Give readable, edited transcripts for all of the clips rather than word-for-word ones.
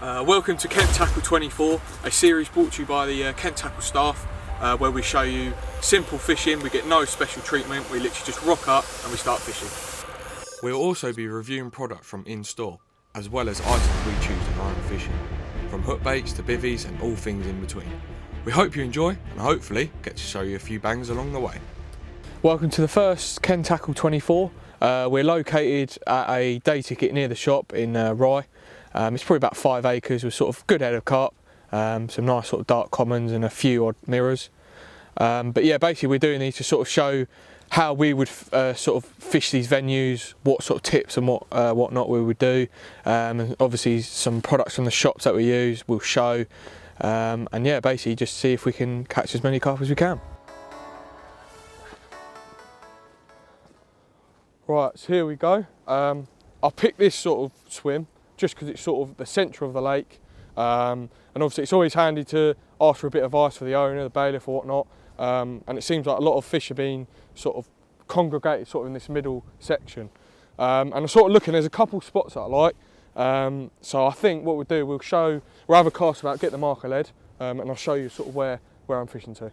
Welcome to Kent Tackle 24, a series brought to you by the Kent Tackle staff, where we show you simple fishing. We get no special treatment, we literally just rock up and we start fishing. We'll also be reviewing product from in-store, as well as items we choose in our own fishing, from hook baits to bivvies and all things in between. We hope you enjoy and hopefully get to show you a few bangs along the way. Welcome to the first Kent Tackle 24. We're located at a day ticket near the shop in Rye. It's probably about 5 acres with sort of good head of carp, some nice sort of dark commons and a few odd mirrors. But yeah, basically we're doing these to sort of show how we would sort of fish these venues, what sort of tips and whatnot we would do, and obviously some products from the shops that we use we'll show, and yeah, basically just see if we can catch as many carp as we can. Right, so here we go. I picked this sort of swim just because it's sort of the centre of the lake, and obviously it's always handy to ask for a bit of advice for the owner, the bailiff or whatnot, and it seems like a lot of fish are being sort of congregated sort of in this middle section, and I'm sort of looking, there's a couple spots that I like, so I think what we'll do, we'll have a cast about, get the marker lead, and I'll show you sort of where I'm fishing to.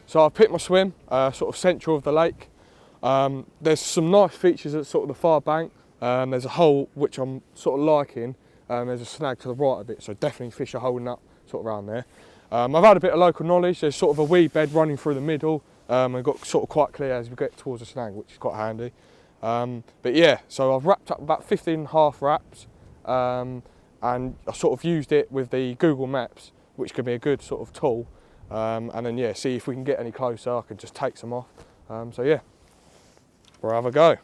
So I've picked my swim, sort of central of the lake. There's some nice features at sort of the far bank. There's a hole which I'm sort of liking. There's a snag to the right a bit, so definitely fish are holding up sort of around there. I've had a bit of local knowledge. There's sort of a weed bed running through the middle. I've got sort of quite clear as we get towards the snag, which is quite handy. But yeah, so I've wrapped up about 15.5 wraps, and I sort of used it with the Google Maps, which can be a good sort of tool. And then yeah, see if we can get any closer. I can just take some off. So yeah, we'll have a go.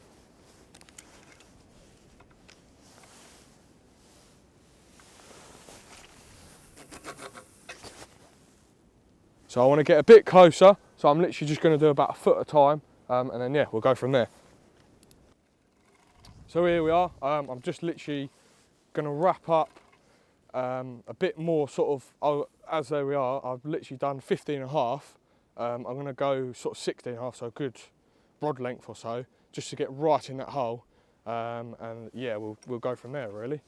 So I want to get a bit closer, so I'm literally just going to do about a foot at a time, and then yeah, we'll go from there. So here we are. I'm just literally going to wrap up a bit more sort of, as there we are, I've literally done 15.5. I'm going to go sort of 16.5, so a good rod length or so, just to get right in that hole. And yeah, we'll go from there really.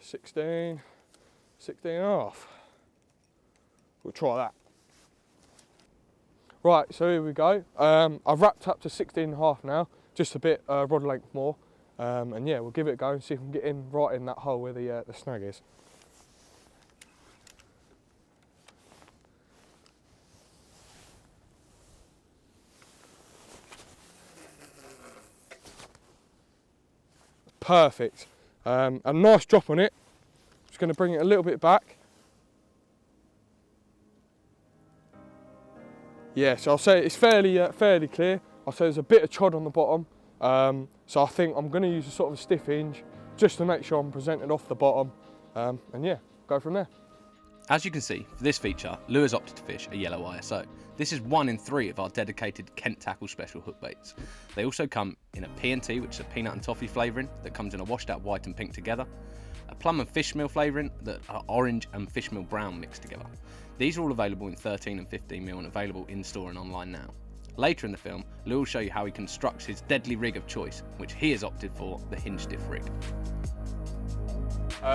16.5. We'll try that. Right, so here we go. I've wrapped up to 16.5 now, just a bit rod length more. And yeah, we'll give it a go and see if we can get in right in that hole where the snag is. Perfect. A nice drop on it. Just going to bring it a little bit back. Yeah, so I'll say it's fairly clear. I'll say there's a bit of chod on the bottom. So I think I'm going to use a sort of a stiff hinge just to make sure I'm presented off the bottom. And yeah, go from there. As you can see, for this feature, Lou has opted to fish a yellow ISO. This is 1 in 3 of our dedicated Kent Tackle special hook baits. They also come in a P&T, which is a peanut and toffee flavouring that comes in a washed out white and pink together, a plum and fish meal flavouring that are orange and fish meal brown mixed together. These are all available in 13 and 15 mil and available in store and online now. Later in the film, Lou will show you how he constructs his deadly rig of choice, which he has opted for the hinge stiff rig.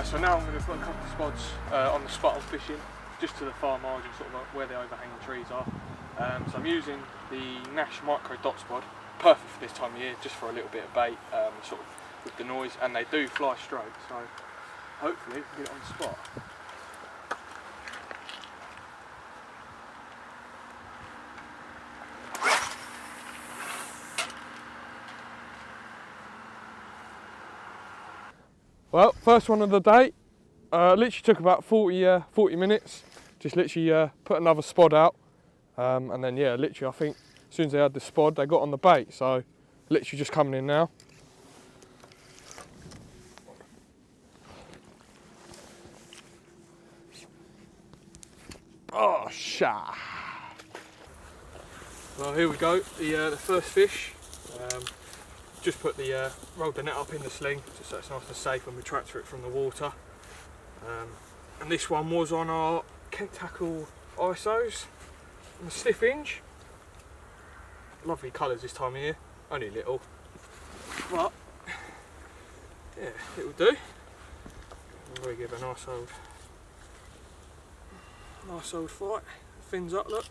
So now I'm going to put a couple of spots on the spot I'm fishing, just to the far margin, sort of where the overhanging trees are. So I'm using the Nash Micro Dot Spot, perfect for this time of year, just for a little bit of bait, sort of with the noise, and they do fly straight, so hopefully we can get it on the spot. Well, first one of the day, literally took about 40 minutes, just literally put another spot out, and then yeah, literally I think as soon as they had the spot, they got on the bait, so literally just coming in now. Oh, sha! Well, here we go, the first fish. Just put rolled the net up in the sling, just so it's nice and safe when we transfer it from the water. And this one was on our Kent Tackle ISOs on the stiff hinge. lovely colours this time of year, only little, but yeah, it will do. We'll really give a nice old fight. Fins up, look.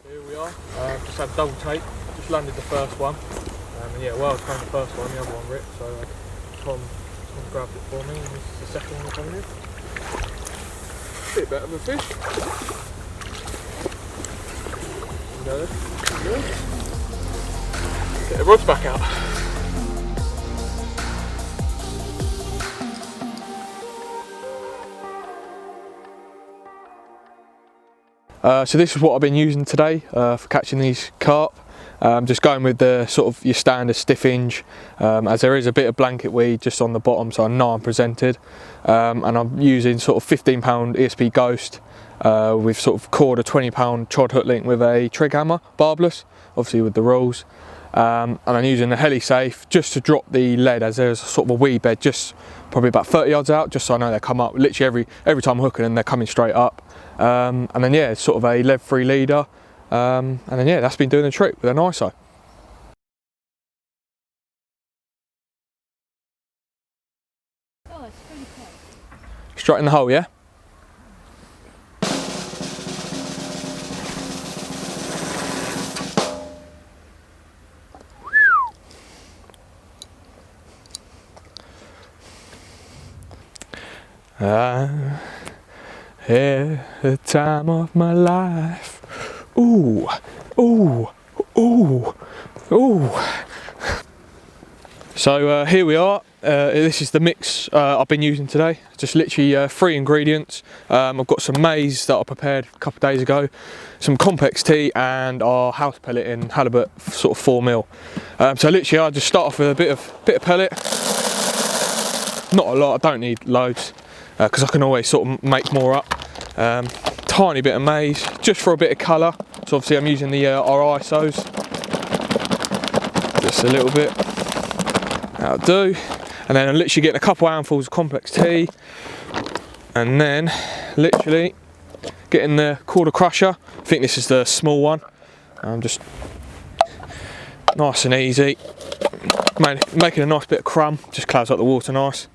Here we are, just had a double take, just landed the first one, and yeah, well I was playing the first one, the other one ripped, so Tom grabbed it for me, and this is the second one coming in. Bit better of a fish. Go there. Get the rods back out. So this is what I've been using today for catching these carp. Just going with the sort of your standard stiff hinge, as there is a bit of blanket weed just on the bottom, so I know I'm presented. And I'm using sort of 15 pound ESP Ghost with sort of cord a 20 pound chod hook link with a trig hammer, barbless, obviously with the rules. And I'm using the Heli-Safe just to drop the lead, as there's sort of a weed bed just probably about 30 yards out, just so I know they come up. Literally every time I'm hooking them, they're coming straight up. And then yeah, it's sort of a lead-free leader. And then yeah, that's been doing the trick with an ISO. Oh, it's really cool. Straight in the hole, yeah? I had the time of my life. Ooh, ooh, ooh, ooh. So here we are. This is the mix I've been using today. Just literally 3 ingredients. I've got some maize that I prepared a couple of days ago, some complex tea, and our house pellet in halibut, sort of 4mm. So literally, I just start off with a bit of pellet. Not a lot. I don't need loads because I can always sort of make more up. Tiny bit of maize, just for a bit of colour. So obviously, I'm using the our ISOs. Just a little bit. That'll do. And then I'm literally getting a couple handfuls of complex tea, and then literally getting the quarter crusher. I think this is the small one. I'm just nice and easy, making a nice bit of crumb, just clouds up the water nice.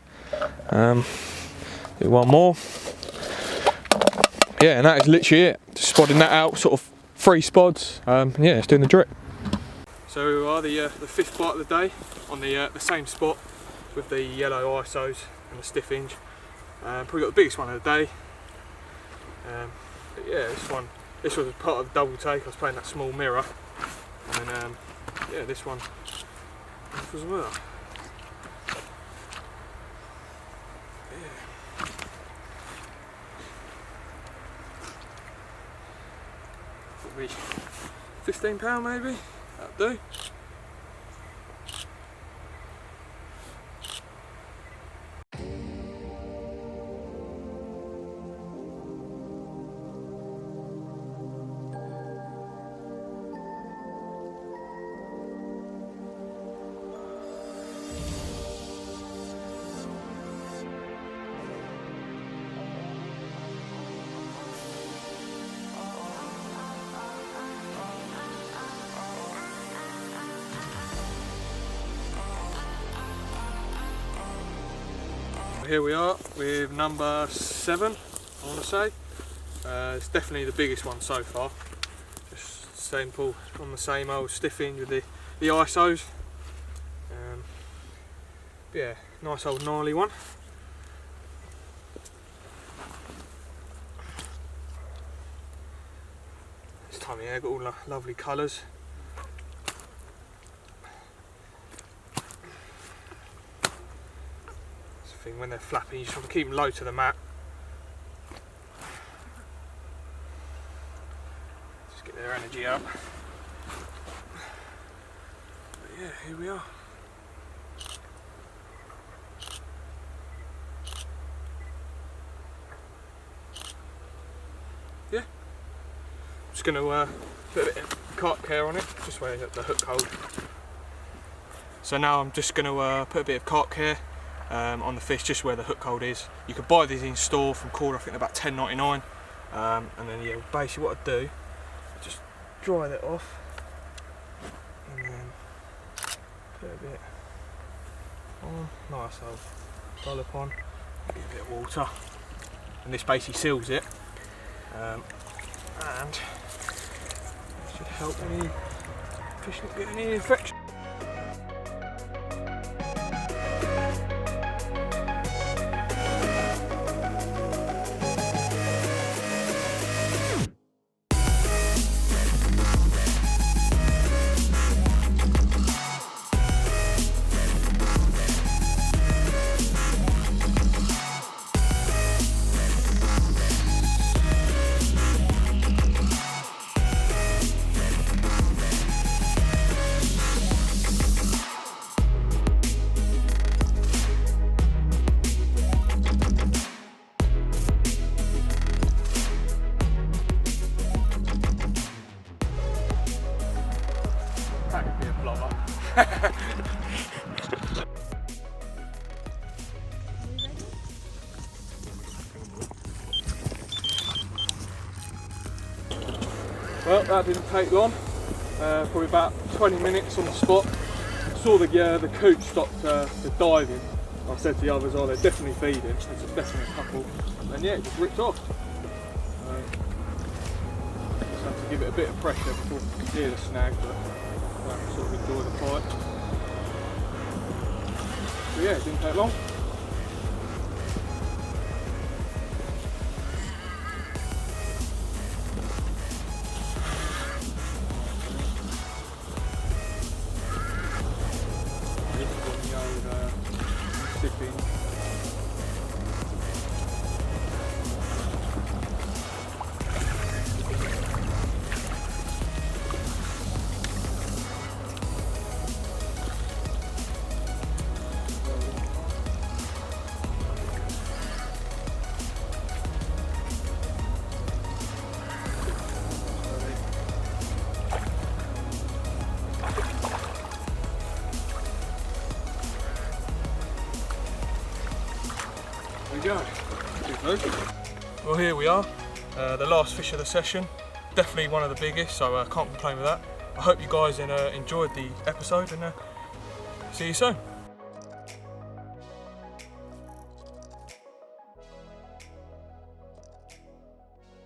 Do one more. Yeah, and that is literally it. Just spodding that out, sort of 3 spods. Yeah, it's doing the drip. So we are the 5th bite of the day on the same spot with the yellow ISOs and the stiff hinge. Probably got the biggest one of the day. But yeah, this was part of the double take. I was playing that small mirror, and yeah, this one as well. Yeah. Probably £15 maybe. That'll do. Here we are with number 7, I want to say. It's definitely the biggest one so far. Just simple on the same old stiffing with the ISOs. Yeah, nice old gnarly one. This time of year, got all the lovely colours. It's the thing, when they're flapping, you just want to keep them low to the mat. Just get their energy up. But yeah, here we are. Yeah, just going to put a bit of cart care on it, just where the hook hold. So now I'm just going to put a bit of cart care on the fish, just where the hook hold is. You can buy these in store from Korda, I think they're about $10.99. And then yeah, basically what I do, just dry that off, and then put a bit on, nice old dollop on, get a bit of water, and this basically seals it. And it should help any fish not get any infection. That could be a blobber. Well, that didn't take long. Probably about 20 minutes on the spot. Saw the cooch stopped the diving. I said to the others, oh, they're definitely feeding. There's definitely a couple. And yeah, it just ripped off. Just have to give it a bit of pressure before you can hear the snag, but sort of enjoy the fight. So yeah, it didn't take long. This is on the old stiffing. There we go. Well, here we are, the last fish of the session. Definitely one of the biggest, so I can't complain with that. I hope you guys enjoyed the episode, and see you soon.